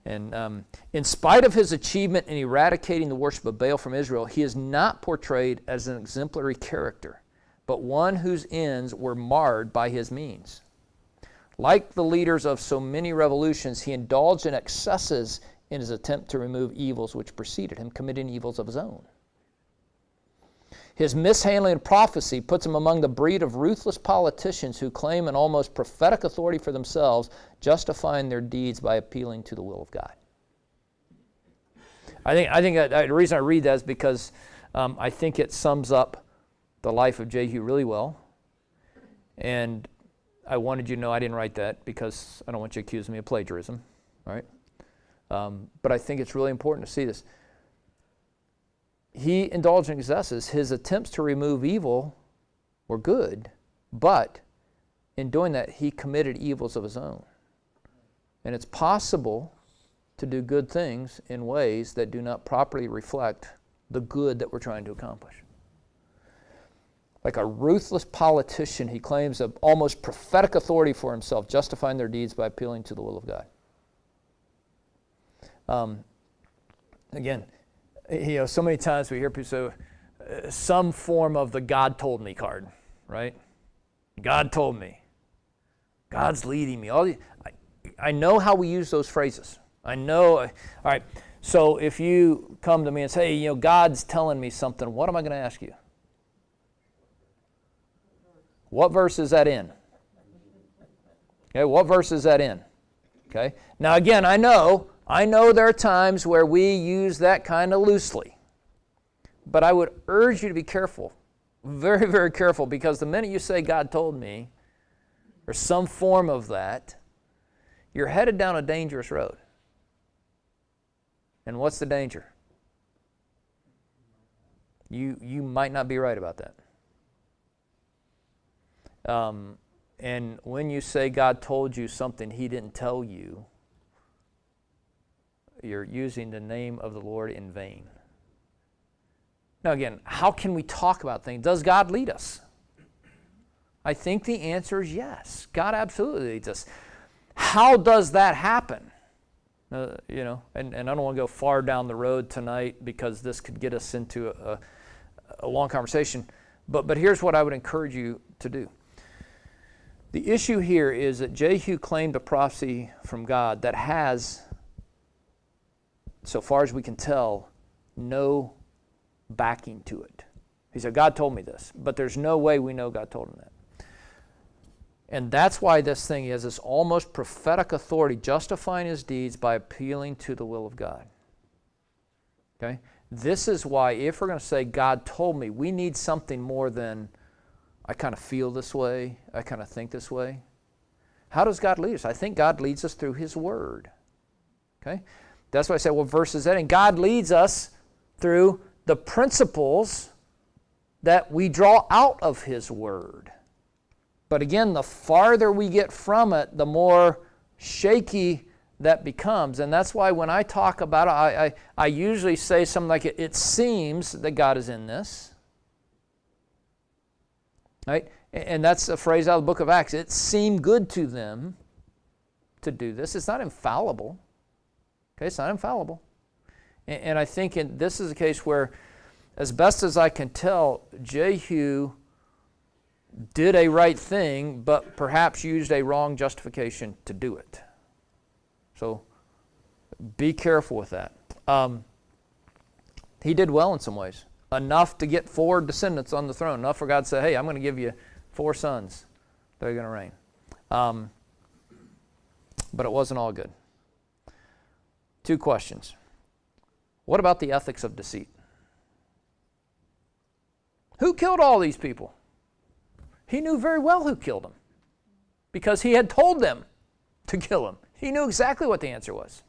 And in spite of his achievement in eradicating the worship of Baal from Israel, he is not portrayed as an exemplary character, but one whose ends were marred by his means. Like the leaders of so many revolutions, he indulged in excesses in his attempt to remove evils which preceded him, committing evils of his own. His mishandling of prophecy puts him among the breed of ruthless politicians who claim an almost prophetic authority for themselves, justifying their deeds by appealing to the will of God. I think the reason I read that is because I think it sums up the life of Jehu really well. And I wanted you to know I didn't write that because I don't want you to accuse me of plagiarism, right? But I think it's really important to see this. He indulged in excesses. His attempts to remove evil were good, but in doing that, he committed evils of his own. And it's possible to do good things in ways that do not properly reflect the good that we're trying to accomplish. Like a ruthless politician, he claims an almost prophetic authority for himself, justifying their deeds by appealing to the will of God. Again, so many times we hear people say some form of the God told me card, right? God told me. God's leading me. I know how we use those phrases. I know. All right. So if you come to me and say, hey, God's telling me something, what am I going to ask you? What verse is that in? Okay, what verse is that in? Okay. Now again, I know there are times where we use that kind of loosely. But I would urge you to be careful. Very, very careful, because the minute you say God told me, or some form of that, you're headed down a dangerous road. And what's the danger? You might not be right about that. And when you say God told you something he didn't tell you, you're using the name of the Lord in vain. Now again, how can we talk about things? Does God lead us? I think the answer is yes. God absolutely leads us. How does that happen? And I don't want to go far down the road tonight because this could get us into a long conversation. But here's what I would encourage you to do. The issue here is that Jehu claimed a prophecy from God that has, so far as we can tell, no backing to it. He said, God told me this, but there's no way we know God told him that. And that's why this thing has this almost prophetic authority, justifying his deeds by appealing to the will of God. Okay? This is why if we're going to say God told me, we need something more than I kind of feel this way, I kind of think this way. How does God lead us? I think God leads us through his word. Okay? That's why I say, what verse is that? And God leads us through the principles that we draw out of His Word. But again, the farther we get from it, the more shaky that becomes. And that's why when I talk about it, I usually say something like, it seems that God is in this. Right? And that's a phrase out of the book of Acts. It seemed good to them to do this. It's not infallible. Okay, it's not infallible. And I think this is a case where, as best as I can tell, Jehu did a right thing, but perhaps used a wrong justification to do it. So be careful with that. He did well in some ways. Enough to get 4 descendants on the throne. Enough for God to say, hey, I'm going to give you 4 sons that are going to reign. But it wasn't all good. 2 questions. What about the ethics of deceit? Who killed all these people? He knew very well who killed them, because he had told them to kill him. He knew exactly what the answer was.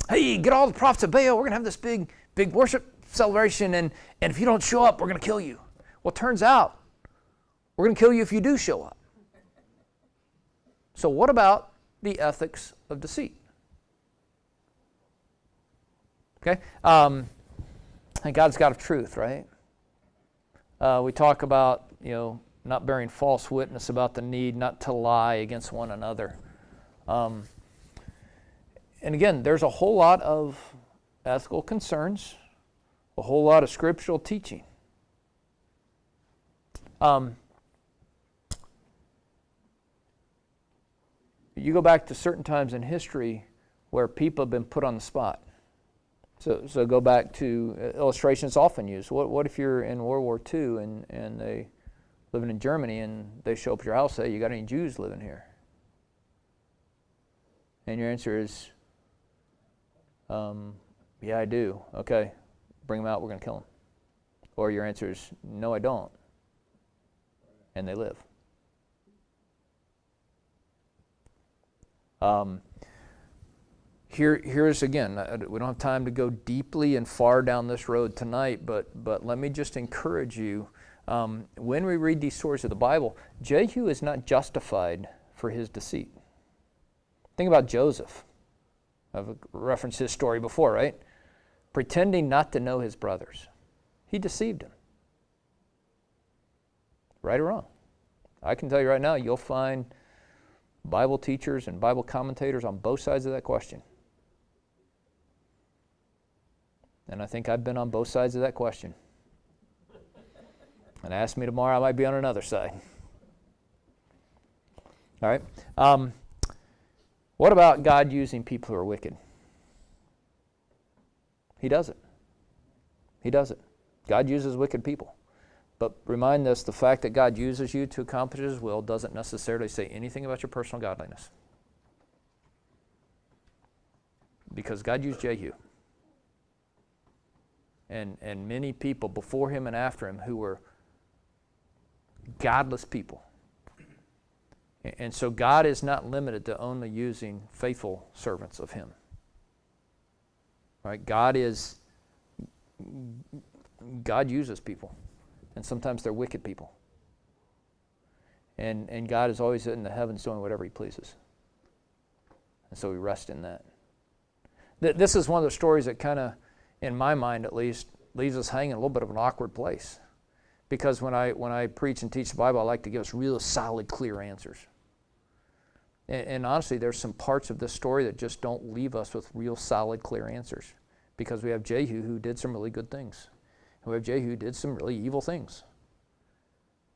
Hey, get all the prophets of Baal. We're going to have this big worship celebration, and if you don't show up, we're going to kill you. Well, it turns out we're going to kill you if you do show up. So what about the ethics of deceit? Okay? And God's God of truth, right? We talk about, not bearing false witness about the need not to lie against one another. And again, there's a whole lot of ethical concerns, a whole lot of scriptural teaching. You go back to certain times in history where people have been put on the spot. So go back to illustrations often used. What if you're in World War II and they living in Germany and they show up at your house and say, you got any Jews living here? And your answer is, yeah, I do. Okay, bring them out, we're going to kill them. Or your answer is, no, I don't. And they live. Here's again, we don't have time to go deeply and far down this road tonight, but let me just encourage you. When we read these stories of the Bible, Jehu is not justified for his deceit. Think about Joseph. I've referenced his story before, right? Pretending not to know his brothers. He deceived them. Right or wrong? I can tell you right now, you'll find Bible teachers and Bible commentators on both sides of that question. And I think I've been on both sides of that question. And ask me tomorrow, I might be on another side. All right. What about God using people who are wicked? He does it. He does it. God uses wicked people. But remind us, the fact that God uses you to accomplish His will doesn't necessarily say anything about your personal godliness. Because God used Jehu. And many people before him and after him who were godless people. And so God is not limited to only using faithful servants of Him. Right? God uses people. And sometimes they're wicked people. And God is always in the heavens doing whatever He pleases. And so we rest in that. This is one of the stories that kind of, in my mind at least, leaves us hanging in a little bit of an awkward place. Because when I preach and teach the Bible, I like to give us real solid, clear answers. And honestly, there's some parts of this story that just don't leave us with real solid, clear answers. Because we have Jehu who did some really good things. And we have Jehu who did some really evil things.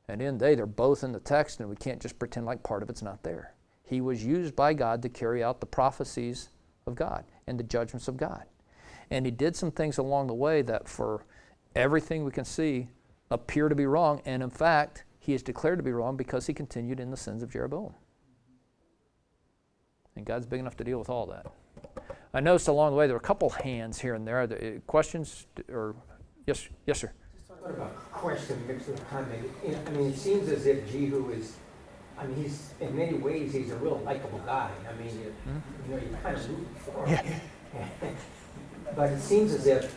And in they're both in the text, and we can't just pretend like part of it's not there. He was used by God to carry out the prophecies of God and the judgments of God. And he did some things along the way that, for everything we can see, appear to be wrong. And in fact, he is declared to be wrong because he continued in the sins of Jeroboam. And God's big enough to deal with all that. I noticed along the way there were a couple hands here and there. Are there questions? Or yes, sir. Just talk about question mixed with comment. It seems as if Jehu is, he's in many ways he's a real likable guy. You kind of root for him. Yeah. But it seems as if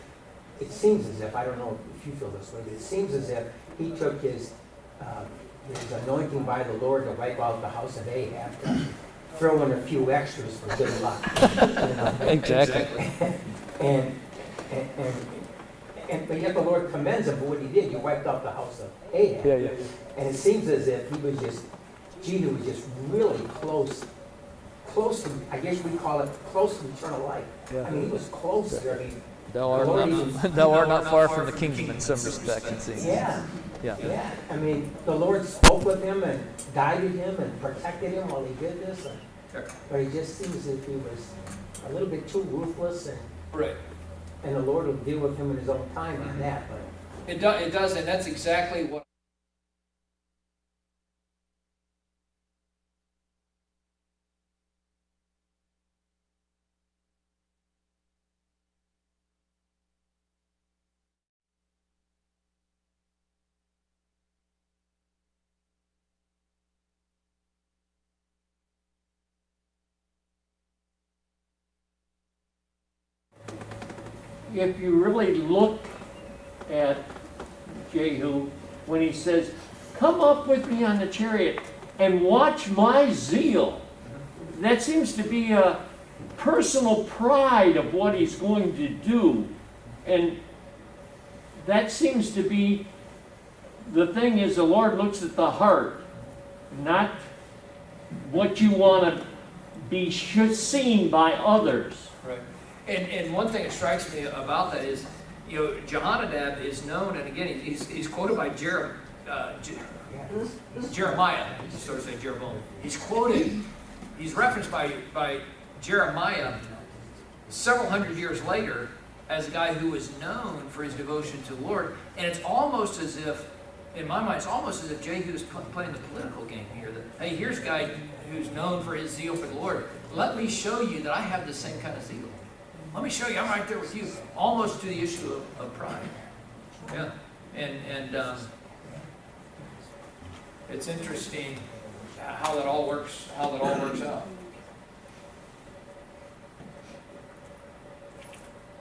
it seems as if, I don't know if you feel this way, but it seems as if he took his anointing by the Lord to wipe out the house of Ahab, to throw in a few extras for good luck. You know? Exactly. But yet the Lord commends him for what he did. He wiped out the house of Ahab. Yeah, yeah. And it seems as if Jehu was just really close to, I guess we call it close to eternal life. Yeah. I mean, he was close there. I mean, Thou art not far from the kingdom in some respects, it seems. yeah. Yeah. Yeah, I mean, the Lord spoke with him and guided him and protected him while he did this. But he just seems as if he was a little bit too ruthless, Right. and the Lord will deal with him in his own time on that. But It does, and that's exactly what. If you really look at Jehu, when he says, come up with me on the chariot and watch my zeal, that seems to be a personal pride of what he's going to do. And that seems to be, the thing is, the Lord looks at the heart, not what you want to be seen by others. Right. And one thing that strikes me about that is, you know, Jehonadab is known, and again, he's quoted by Jeremiah, sort of say Jeroboam. He's quoted, he's referenced by Jeremiah several hundred years later as a guy who was known for his devotion to the Lord. And it's almost as if, in my mind, it's almost as if Jehu is playing the political game here. That, hey, here's a guy who's known for his zeal for the Lord. Let me show you that I have the same kind of zeal. Let me show you, I'm right there with you. Almost to the issue of pride. Yeah. And it's interesting how that all works out.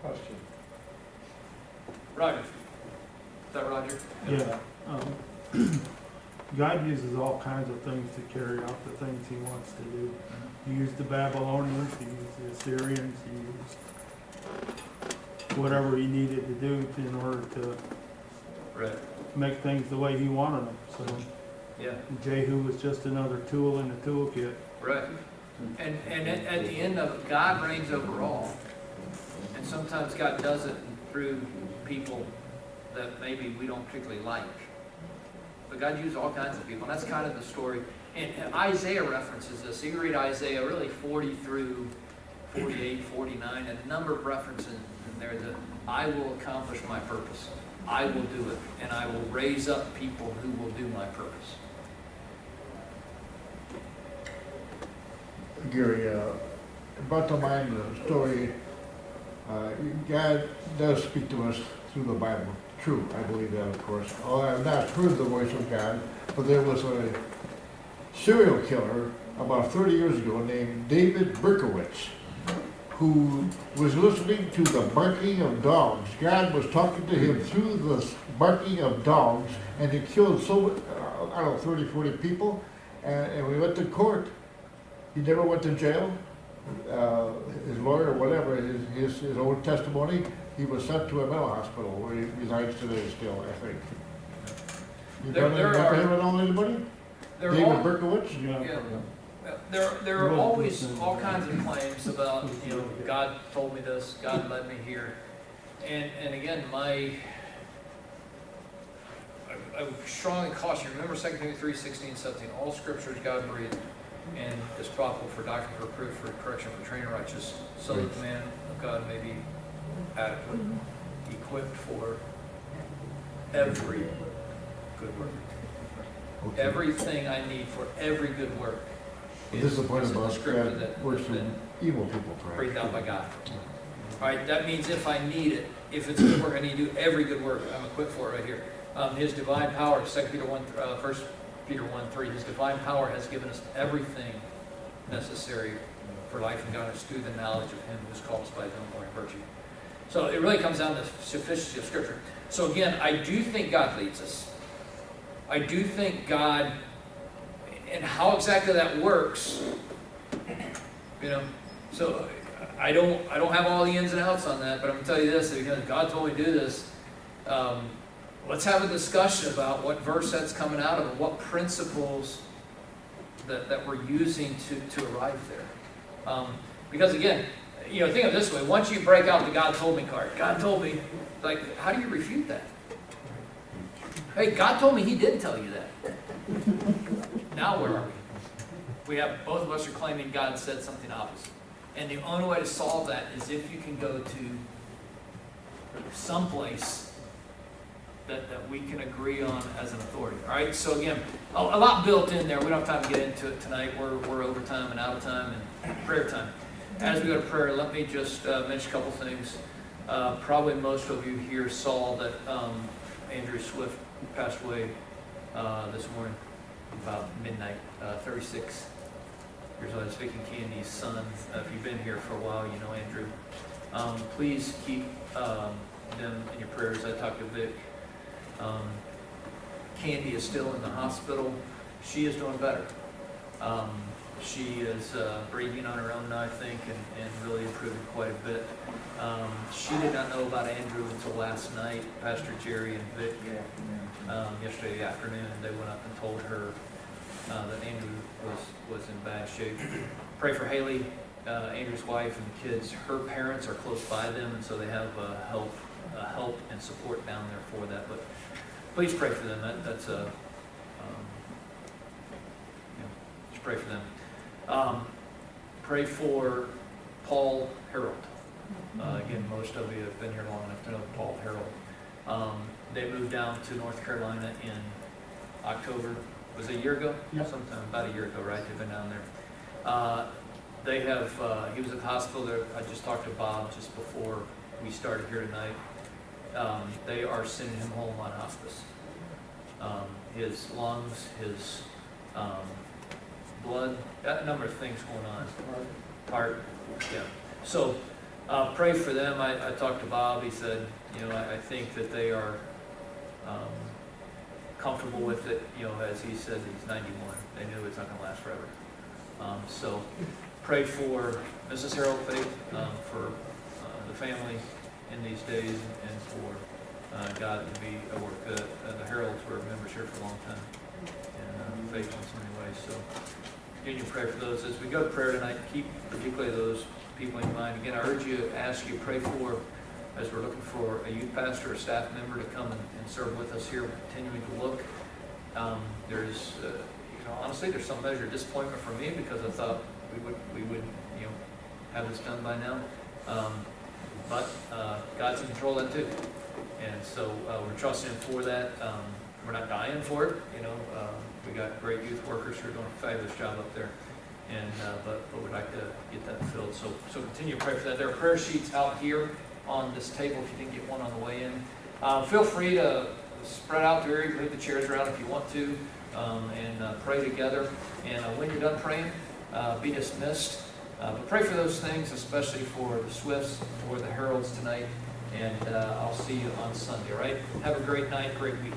Question. Roger. Is that Roger? Yeah. God uses all kinds of things to carry out the things he wants to do. He used the Babylonians, he used the Assyrians, he used whatever he needed to do in order to make things the way he wanted them. So Yeah. Jehu was just another tool in the toolkit. Right. And at the end of it, God reigns over all. And sometimes God does it through people that maybe we don't particularly like. But God uses all kinds of people. And that's kind of the story. And Isaiah references this. You can read Isaiah really 40 through 48, 49, and a number of references in there that I will accomplish my purpose. I will do it. And I will raise up people who will do my purpose. Gary, brought to mind the story, God does speak to us through the Bible. True, I believe that, of course. Oh, I've not heard the voice of God, but there was a serial killer about 30 years ago named David Berkowitz, who was listening to the barking of dogs. God was talking to him through the barking of dogs, and he killed 30, 40 people, and we went to court. He never went to jail. His lawyer, or whatever, his own testimony, he was sent to a mental hospital where he resides today still, I think. You ever know anybody? David Berkowitz? Yeah. There are always all kinds of claims about, God told me this, God led me here. And again, I strongly caution you. Remember 2 Timothy 3:16, 17. All scripture is God breathed and is profitable for doctrine, for reproof, for correction, for training in righteousness, so that the man of God may be adequate, equipped for every good work. Okay. Everything I need for every good work This is the point in the about scripture God that works has in been evil people, breathed out by perhaps. God. All right, that means if I need it, if it's good work, I need to do every good work. I'm equipped for it right here. His divine power, 1 Peter 1:3, His divine power has given us everything necessary for life and godliness through the knowledge of Him who's called us by His own glory and virtue. So it really comes down to sufficiency of Scripture. So again, I do think God leads us. I do think God, and how exactly that works, so I don't have all the ins and outs on that, but I'm going to tell you this, that because God told me to do this, let's have a discussion about what verse that's coming out of and what principles that we're using to arrive there. Because again, think of it this way, once you break out the God told me card, God told me, like, how do you refute that? Hey, God told me He did tell you that. Now where are we? We have, both of us are claiming God said something opposite. And the only way to solve that is if you can go to someplace that we can agree on as an authority. All right, so again, a lot built in there. We don't have time to get into it tonight. We're over time and out of time and prayer time. As we go to prayer, let me just mention a couple things. Probably most of you here saw that Andrew Swift passed away this morning about midnight, 36 years old. It's Vic and Candy's son. If you've been here for a while, you know Andrew. Please keep them in your prayers. I talked to Vic. Candy is still in the hospital. She is doing better. She is breathing on her own now, I think, and really improving quite a bit. She did not know about Andrew until last night. Pastor Jerry and Vic, yesterday afternoon, they went up and told her that Andrew was in bad shape. Pray for Haley, Andrew's wife, and the kids. Her parents are close by them, and so they have help and support down there for that. But please pray for them. That's just pray for them. Pray for Paul Harold. Again, most of you have been here long enough to know Paul Harold. They moved down to North Carolina in October. Was it a year ago? Yep. Sometime about a year ago, right? They've been down there. They have. He was at the hospital there. I just talked to Bob just before we started here tonight. They are sending him home on hospice. His lungs, his blood, a number of things going on. Heart, yeah. So pray for them. I talked to Bob. He said, I think that they are comfortable with it. As he said, he's 91. They knew it's not going to last forever. So pray for Mrs. Harold Faith, for the family in these days, and for God to be at work. The Heralds were members here for a long time, and faith in so many ways. So continue to pray for those. As we go to prayer tonight, keep particularly those people in mind. Again, I urge you, ask you, pray for, as we're looking for a youth pastor or staff member to come and serve with us here. We're continuing to look. There's, honestly, there's some measure of disappointment for me because I thought we would have this done by now. But God's in control of that too. And so we're trusting Him for that. We're not dying for it. We got great youth workers who are doing a fabulous job up there. And but we'd like to get that filled. So continue to pray for that. There are prayer sheets out here on this table if you didn't get one on the way in. Feel free to spread out the area, move the chairs around if you want to, and pray together. And when you're done praying, be dismissed. But pray for those things, especially for the Swifts or the Heralds tonight. And I'll see you on Sunday, all right? Have a great night, great week.